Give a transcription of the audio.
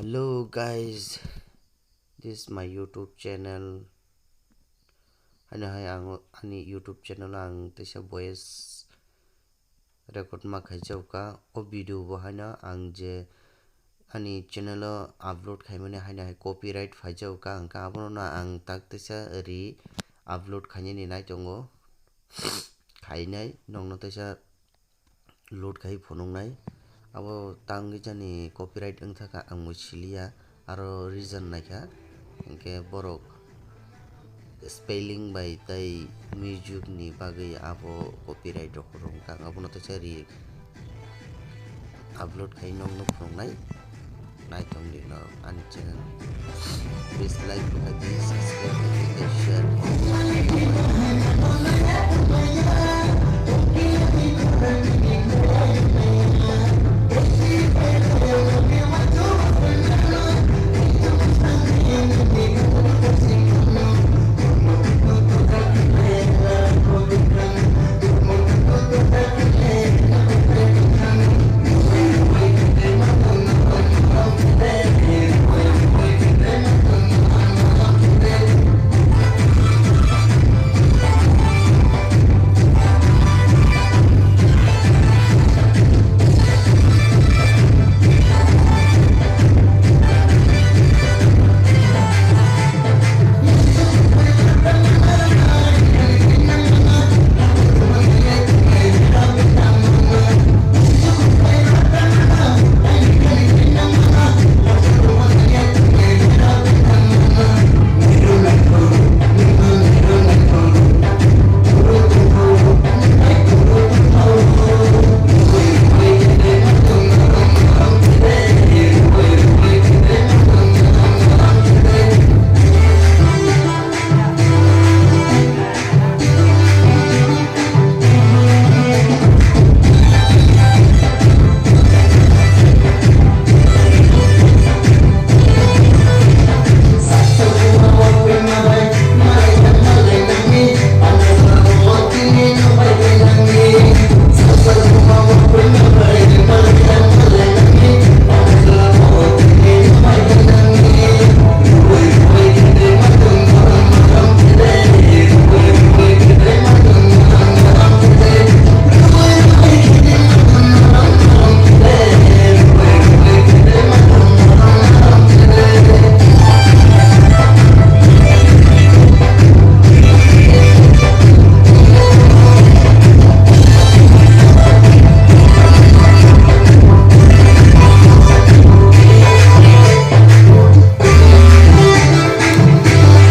Hello guys, this is my YouTube channel. Ani YouTube channel ang tisa voice record ma khaijauka o video bo ang je ani channel upload khaimani copyright phaijauka angka abono na ang tak tisa ri upload khainani nai tongo khainai nongno tisa load khai phonongnai abo tangi jani copyright wngthaka ang muisilia aro reason naikha hingke borok spelling by tai music ni bagui abo copyright rok rongka abono tesa ri upload khai nongno phongnai naitongni no ani channel please like subscribe share